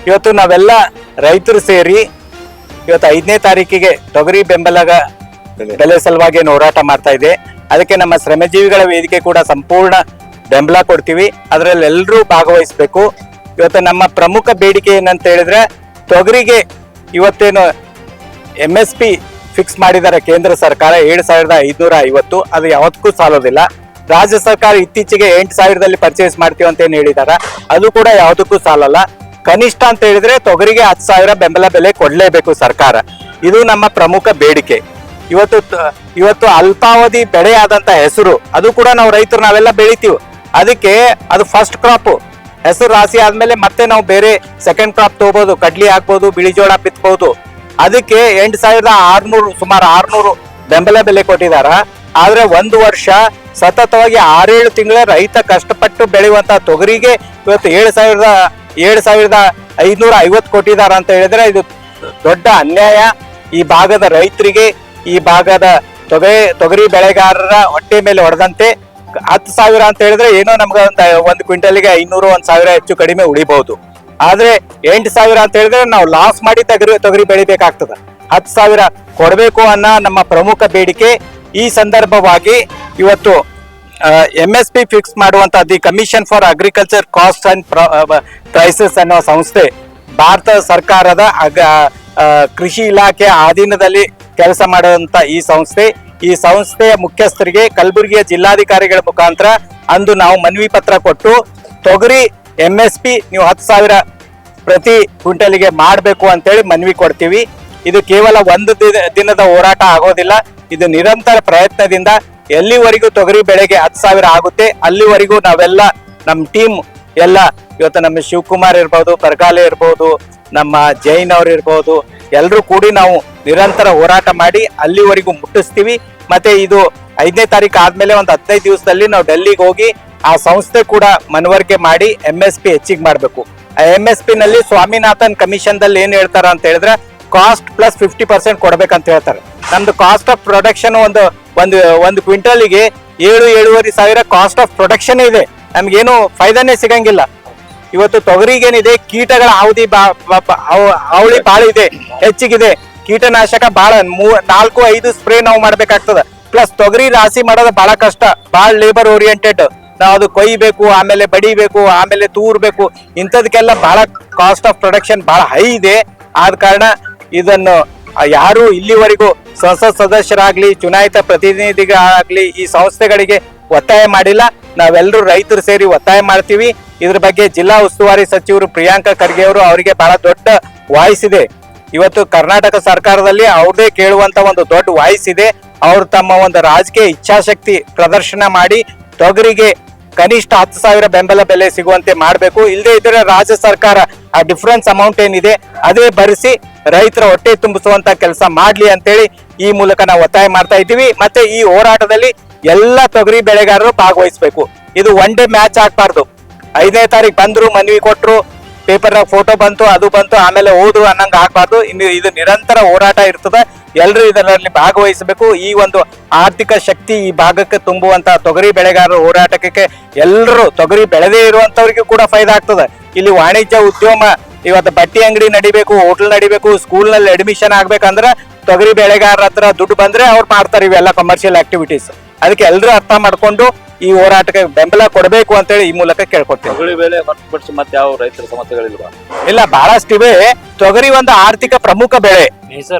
ಇವತ್ತು ನಾವೆಲ್ಲ ರೈತರು ಸೇರಿ ಇವತ್ತು 5ನೇ ತಾರೀಕಿಗೆ ತೊಗರಿ ಬೆಲೆ ಸಲುವಾಗಿ ಹೋರಾಟ ಮಾಡ್ತಾ ಇದೆ. ಅದಕ್ಕೆ ನಮ್ಮ ಶ್ರಮಜೀವಿಗಳ ವೇದಿಕೆ ಕೂಡ ಸಂಪೂರ್ಣ ಬೆಂಬಲ ಕೊಡ್ತೀವಿ. ಅದರಲ್ಲಿ ಎಲ್ಲರೂ ಭಾಗವಹಿಸಬೇಕು. ಇವತ್ತು ನಮ್ಮ ಪ್ರಮುಖ ಬೇಡಿಕೆ ಏನಂತ ಹೇಳಿದ್ರೆ, ತೊಗರಿಗೆ ಇವತ್ತೇನು MSP ಫಿಕ್ಸ್ ಮಾಡಿದ್ದಾರೆ ಕೇಂದ್ರ ಸರ್ಕಾರ 7,550, ಅದು ಯಾವತ್ತಕ್ಕೂ ಸಾಲೋದಿಲ್ಲ. ರಾಜ್ಯ ಸರ್ಕಾರ ಇತ್ತೀಚೆಗೆ 8,000ದಲ್ಲಿ ಪರ್ಚೇಸ್ ಮಾಡ್ತೀವಿ ಅಂತ ಏನು ಹೇಳಿದಾರ, ಅದು ಕೂಡ ಯಾವುದಕ್ಕೂ ಸಾಲಲ್ಲ. ಕನಿಷ್ಠ ಅಂತ ಹೇಳಿದ್ರೆ ತೊಗರಿಗೆ 10,000 ಬೆಂಬಲ ಬೆಲೆ ಕೊಡ್ಲೇಬೇಕು ಸರ್ಕಾರ. ಇದು ನಮ್ಮ ಪ್ರಮುಖ ಬೇಡಿಕೆ. ಇವತ್ತು ಅಲ್ಪಾವಧಿ ಬೆಳೆ ಆದಂತ ಹೆಸರು, ಅದು ಕೂಡ ನಾವು ರೈತರು ನಾವೆಲ್ಲ ಬೆಳಿತೀವಿ. ಅದಕ್ಕೆ ಅದು ಫಸ್ಟ್ ಕ್ರಾಪ್, ಹೆಸರು ರಾಶಿ ಆದ್ಮೇಲೆ ಮತ್ತೆ ನಾವು ಬೇರೆ ಸೆಕೆಂಡ್ ಕ್ರಾಪ್ ತಗೋಬಹುದು, ಕಡ್ಲಿ ಹಾಕ್ಬಹುದು, ಬಿಳಿ ಜೋಳ ಬಿತ್ತಬಹುದು. ಅದಕ್ಕೆ 8,600 ಸುಮಾರು 600 ಬೆಂಬಲ ಬೆಲೆ ಕೊಟ್ಟಿದಾರ. ಆದ್ರೆ ಒಂದು ವರ್ಷ ಸತತವಾಗಿ 6-7 ತಿಂಗಳ ರೈತ ಕಷ್ಟಪಟ್ಟು ಬೆಳೆಯುವಂತ ತೊಗರಿಗೆ ಇವತ್ತು 7,550 ಕೊಟ್ಟಿದಾರ ಅಂತ ಹೇಳಿದ್ರೆ ಇದು ದೊಡ್ಡ ಅನ್ಯಾಯ. ಈ ಭಾಗದ ರೈತರಿಗೆ, ಈ ಭಾಗದ ತೊಗರಿ ಬೆಳೆಗಾರರ ಹೊಟ್ಟೆ ಮೇಲೆ ಹೊಡೆದಂತೆ. 10,000 ಅಂತ ಹೇಳಿದ್ರೆ ಏನೋ ನಮ್ಗೆ ಒಂದು ಕ್ವಿಂಟಲ್ಗೆ 500, 1,000 ಹೆಚ್ಚು ಕಡಿಮೆ ಉಳಿಬಹುದು. ಆದ್ರೆ 8,000 ಅಂತ ಹೇಳಿದ್ರೆ ನಾವು ಲಾಸ್ ಮಾಡಿ ತೊಗರಿ ಬೆಳಿಬೇಕಾಗ್ತದ. 10,000 ಕೊಡಬೇಕು ಅನ್ನೋ ನಮ್ಮ ಪ್ರಮುಖ ಬೇಡಿಕೆ. ಈ ಸಂದರ್ಭವಾಗಿ ಇವತ್ತು MSP ಫಿಕ್ಸ್ ಮಾಡುವಂತ the Commission for Agriculture Cost and Prices ಅನ್ನೋ ಸಂಸ್ಥೆ ಭಾರತ ಸರ್ಕಾರದ ಕೃಷಿ ಇಲಾಖೆ ಅಧೀನದಲ್ಲಿ ಕೆಲಸ ಮಾಡುವಂತ ಈ ಸಂಸ್ಥೆಯ ಮುಖ್ಯಸ್ಥರಿಗೆ ಕಲಬುರಗಿಯ ಜಿಲ್ಲಾಧಿಕಾರಿಗಳ ಮುಖಾಂತರ ಅಂದು ನಾವು ಮನವಿ ಪತ್ರ ಕೊಟ್ಟು, ತೊಗರಿ MSP ನೀವು 10,000 ಪ್ರತಿ ಕ್ವಿಂಟಲ್ಗೆ ಮಾಡಬೇಕು ಅಂತೇಳಿ ಮನವಿ ಕೊಡ್ತೀವಿ. ಇದು ಕೇವಲ ಒಂದು ದಿನದ ಹೋರಾಟ ಆಗೋದಿಲ್ಲ. ಇದು ನಿರಂತರ ಪ್ರಯತ್ನದಿಂದ ಎಲ್ಲಿವರೆಗೂ ತೊಗರಿ ಬೆಳೆಗೆ 10,000 ಆಗುತ್ತೆ ಅಲ್ಲಿವರೆಗೂ ನಾವೆಲ್ಲ ನಮ್ಮ ಟೀಮ್ ಎಲ್ಲ, ಇವತ್ತು ನಮ್ಮ ಶಿವಕುಮಾರ್ ಇರ್ಬೋದು, ಪರ್ಗಾಲೆ ಇರ್ಬೋದು, ನಮ್ಮ ಜೈನ್ ಅವ್ರು ಇರ್ಬೋದು, ಎಲ್ಲರೂ ಕೂಡಿ ನಾವು ನಿರಂತರ ಹೋರಾಟ ಮಾಡಿ ಅಲ್ಲಿವರೆಗೂ ಮುಟ್ಟಿಸ್ತೀವಿ. ಮತ್ತೆ ಇದು 5ನೇ ತಾರೀಕು ಆದ್ಮೇಲೆ ಒಂದು 15 ದಿವಸದಲ್ಲಿ ನಾವು ಡೆಲ್ಲಿಗೆ ಹೋಗಿ ಆ ಸಂಸ್ಥೆ ಕೂಡ ಮನವರಿಕೆ ಮಾಡಿ MSP ಹೆಚ್ಚಿಗೆ ಮಾಡಬೇಕು. ಆ MSP ನಲ್ಲಿ ಸ್ವಾಮಿನಾಥನ್ ಕಮಿಷನ್ ದಲ್ಲಿ ಏನ್ ಹೇಳ್ತಾರ ಅಂತ ಹೇಳಿದ್ರೆ, ಕಾಸ್ಟ್ ಪ್ಲಸ್ 50% ಕೊಡ್ಬೇಕಂತ ಹೇಳ್ತಾರೆ. ನಮ್ದು ಕಾಸ್ಟ್ ಆಫ್ ಪ್ರೊಡಕ್ಷನ್ ಒಂದು ಕ್ವಿಂಟಲ್ಗೆ 7,500 ಸಾವಿರ ಕಾಸ್ಟ್ ಆಫ್ ಪ್ರೊಡಕ್ಷನ್ ಇದೆ. ನಮ್ಗೇನು ಫೈದಾನೇ ಸಿಗಂಗಿಲ್ಲ. ಇವತ್ತು ತೊಗರಿಗೇನಿದೆ, ಕೀಟಗಳ ಅವಳಿ ಬಾಳ ಇದೆ, ಹೆಚ್ಚಿಗಿದೆ. ಕೀಟನಾಶಕ ಬಾಳ 4-5 ಸ್ಪ್ರೇ ನಾವು ಮಾಡ್ಬೇಕಾಗ್ತದ. ಪ್ಲಸ್ ತೊಗರಿ ರಾಶಿ ಮಾಡೋದು ಬಹಳ ಕಷ್ಟ, ಬಹಳ ಲೇಬರ್ ಓರಿಯೆಂಟೆಡ್. ನಾವು ಅದು ಕೊಯ್ಬೇಕು, ಆಮೇಲೆ ಬಡಿಬೇಕು, ಆಮೇಲೆ ತೂರ್ಬೇಕು. ಇಂಥದಕ್ಕೆಲ್ಲ ಬಹಳ ಕಾಸ್ಟ್ ಆಫ್ ಪ್ರೊಡಕ್ಷನ್ ಬಹಳ ಹೈ ಇದೆ. ಆದ ಕಾರಣ ಇದನ್ನು ಯಾರು ಇಲ್ಲಿವರೆಗೂ ಸಂಸತ್ ಸದಸ್ಯರಾಗ್ಲಿ, ಚುನಾಯಿತ ಪ್ರತಿನಿಧಿಗಳಾಗ್ಲಿ ಈ ಸಂಸ್ಥೆಗಳಿಗೆ ಒತ್ತಾಯ ಮಾಡಿಲ್ಲ. ನಾವೆಲ್ಲರೂ ರೈತರು ಸೇರಿ ಒತ್ತಾಯ ಮಾಡ್ತೀವಿ. ಇದ್ರ ಬಗ್ಗೆ ಜಿಲ್ಲಾ ಉಸ್ತುವಾರಿ ಸಚಿವರು ಪ್ರಿಯಾಂಕಾ ಖರ್ಗೆ ಅವರು, ಅವರಿಗೆ ಬಹಳ ದೊಡ್ಡ ವಾಯ್ಸ್ ಇದೆ. ಇವತ್ತು ಕರ್ನಾಟಕ ಸರ್ಕಾರದಲ್ಲಿ ಅವ್ರದೇ ಕೇಳುವಂತ ಒಂದು ದೊಡ್ಡ ವಾಯ್ಸ್ ಇದೆ. ಅವರು ತಮ್ಮ ಒಂದು ರಾಜಕೀಯ ಇಚ್ಛಾಶಕ್ತಿ ಪ್ರದರ್ಶನ ಮಾಡಿ ತೊಗರಿಗೆ ಕನಿಷ್ಠ 10,000 ಬೆಂಬಲ ಬೆಲೆ ಸಿಗುವಂತೆ ಮಾಡಬೇಕು. ಇಲ್ಲದೆ ಇದ್ರೆ ರಾಜ್ಯ ಸರ್ಕಾರ ಆ ಡಿಫರೆನ್ಸ್ ಅಮೌಂಟ್ ಏನಿದೆ ಅದೇ ಭರಿಸಿ ರೈತರ ಹೊಟ್ಟೆ ತುಂಬಿಸುವಂತ ಕೆಲಸ ಮಾಡ್ಲಿ ಅಂತೇಳಿ ಈ ಮೂಲಕ ನಾವು ಒತ್ತಾಯ ಮಾಡ್ತಾ ಇದ್ದೀವಿ. ಮತ್ತೆ ಈ ಹೋರಾಟದಲ್ಲಿ ಎಲ್ಲ ತೊಗರಿ ಬೆಳೆಗಾರರು ಭಾಗವಹಿಸಬೇಕು. ಇದು ಒನ್ ಡೇ ಮ್ಯಾಚ್ ಆಗ್ಬಾರ್ದು. 5ನೇ ತಾರೀಕು ಬಂದ್ರು, ಮನವಿ ಕೊಟ್ರು, ಪೇಪರ್ನಾಗ ಫೋಟೋ ಬಂತು, ಅದು ಬಂತು, ಆಮೇಲೆ ಓದು ಅನ್ನಂಗ ಆಗ್ಬಾರ್ದು. ಇದು ನಿರಂತರ ಹೋರಾಟ ಇರ್ತದೆ. ಎಲ್ಲರೂ ಇದರಲ್ಲಿ ಭಾಗವಹಿಸಬೇಕು. ಈ ಒಂದು ಆರ್ಥಿಕ ಶಕ್ತಿ ಈ ಭಾಗಕ್ಕೆ ತುಂಬುವಂತ ತೊಗರಿ ಬೆಳೆಗಾರರ ಹೋರಾಟಕ್ಕೆ ಎಲ್ಲರೂ, ತೊಗರಿ ಬೆಳೆದೇ ಇರುವಂತವ್ರಿಗೂ ಕೂಡ ಫೈದಾ ಆಗ್ತದೆ. ಇಲ್ಲಿ ವಾಣಿಜ್ಯ ಉದ್ಯಮ, ಇವತ್ತು ಬಟ್ಟೆ ಅಂಗಡಿ ನಡಿಬೇಕು, ಹೋಟೆಲ್ ನಡಿಬೇಕು, ಸ್ಕೂಲ್ ನಲ್ಲಿ ಅಡ್ಮಿಷನ್ ಆಗ್ಬೇಕಂದ್ರೆ ತೊಗರಿ ಬೆಳೆಗಾರರ ಹತ್ರ ದುಡ್ಡು ಬಂದ್ರೆ ಅವ್ರು ಮಾಡ್ತಾರೆ ಇವೆಲ್ಲ ಕಮರ್ಷಿಯಲ್ ಆಕ್ಟಿವಿಟೀಸ್. ಅದಕ್ಕೆ ಎಲ್ಲರೂ ಅರ್ಥ ಮಾಡ್ಕೊಂಡು ಈ ಹೋರಾಟಕ್ಕೆ ಬೆಂಬಲ ಕೊಡಬೇಕು ಅಂತೇಳಿ ಈ ಮೂಲಕ ಕೇಳ್ಕೊಡ್ತೀವಿ. ತೊಗರಿ ಬೆಳೆ ಹೊರತುಪಡಿಸಿ ಮತ್ತೆ ಯಾವ ರೈತರ ಸಮಸ್ಯೆಗಳಿಲ್ವಾ? ಇಲ್ಲ, ಬಹಳಷ್ಟಿವೆ. ತೊಗರಿ ಒಂದು ಆರ್ಥಿಕ ಪ್ರಮುಖ ಬೆಳೆ.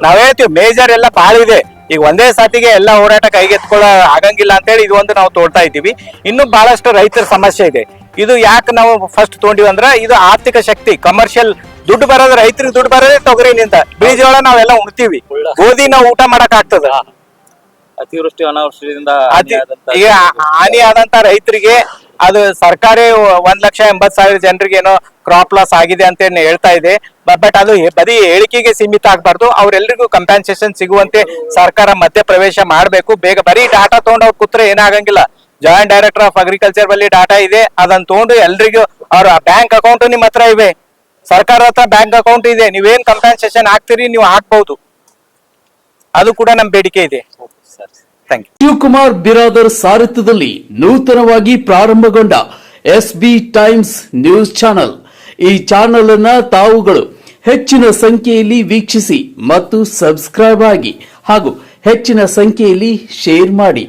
ನಾವ್ ಹೇಳ್ತೀವಿ ಮೇಜರ್ ಎಲ್ಲ ಬಹಳ ಇದೆ. ಈಗ ಒಂದೇ ಸಾತಿಗೆ ಎಲ್ಲ ಹೋರಾಟ ಕೈಗೆತ್ಕೊಳ್ಳೋ ಆಗಂಗಿಲ್ಲ ಅಂತೇಳಿ ಇದು ಒಂದು ನಾವು ತೋಡ್ತಾ ಇದ್ದೀವಿ. ಇನ್ನು ಬಹಳಷ್ಟು ರೈತರ ಸಮಸ್ಯೆ ಇದೆ. ಇದು ಯಾಕೆ ನಾವು ಫಸ್ಟ್ ತಗೊಂಡಿವಿ ಅಂದ್ರೆ, ಇದು ಆರ್ಥಿಕ ಶಕ್ತಿ, ಕಮರ್ಷಿಯಲ್ ದುಡ್ಡು ಬರೋದು, ರೈತರಿಗೆ ದುಡ್ಡು ಬರೋದೇ ತೊಗರಿನಿಂದ. ಬೀಜೋಳ ನಾವೆಲ್ಲ ಉಣ್ತೀವಿ, ಗೋಧಿ ನಾವು ಊಟ ಮಾಡಕ್ ಆಗ್ತದ. ಅತಿವೃಷ್ಟಿ ಅನಾವೃಷ್ಟಿಯಿಂದ ಈಗ ಹಾನಿ ಆದಂತ ರೈತರಿಗೆ ಅದು ಸರ್ಕಾರ 1,80,000 ಜನರಿಗೆ ಏನೋ ಕ್ರಾಪ್ ಲಾಸ್ ಆಗಿದೆ ಅಂತ ಹೇಳ್ತಾ ಇದೆ. ಬಟ್ ಅದು ಬರೀ ಹೇಳಿಕೆಗೆ ಸೀಮಿತ ಆಗ್ಬಾರ್ದು. ಅವ್ರೆಲ್ರಿಗೂ ಕಂಪೆನ್ಸೇಷನ್ ಸಿಗುವಂತೆ ಸರ್ಕಾರ ಮಧ್ಯ ಪ್ರವೇಶ ಮಾಡಬೇಕು. ಬೇಗ ಬರೀ ಡಾಟಾ ತಗೊಂಡು ಅವ್ರು ಕೂತ್ರೆ ಏನಾಗಂಗಿಲ್ಲ. ಜಾಯಿಂಟ್ ಡೈರೆಕ್ಟರ್ ಆಫ್ ಅಗ್ರಿಕಲ್ಚರ್ ಬಲ್ಲಿ ಡಾಟಾ ಇದೆ, ಅದನ್ನ ತಗೊಂಡು ಎಲ್ರಿಗೂ ಅವ್ರ ಬ್ಯಾಂಕ್ ಅಕೌಂಟ್ ನಿಮ್ ಹತ್ರ ಇವೆ, ಸರ್ಕಾರ ಹತ್ರ ಬ್ಯಾಂಕ್ ಅಕೌಂಟ್ ಇದೆ, ನೀವೇನ್ ಕಂಪೆನ್ಸೇಷನ್ ಹಾಕ್ತೀರಿ ನೀವು ಹಾಕ್ಬಹುದು. ಅದು ಕೂಡ ನಮ್ ಬೇಡಿಕೆ ಇದೆ. ಶಿವಕುಮಾರ್ ಬಿರಾದರ್ ಸಾರಥ್ಯದಲ್ಲಿ ನೂತನವಾಗಿ ಪ್ರಾರಂಭಗೊಂಡ SB ಟೈಮ್ಸ್ ನ್ಯೂಸ್ ಚಾನೆಲ್ ಈ ಚಾನೆಲ್ ಅನ್ನ ತಾವುಗಳು ಹೆಚ್ಚಿನ ಸಂಖ್ಯೆಯಲ್ಲಿ ವೀಕ್ಷಿಸಿ ಮತ್ತು ಸಬ್ಸ್ಕ್ರೈಬ್ ಆಗಿ ಹಾಗೂ ಹೆಚ್ಚಿನ ಸಂಖ್ಯೆಯಲ್ಲಿ ಶೇರ್ ಮಾಡಿ.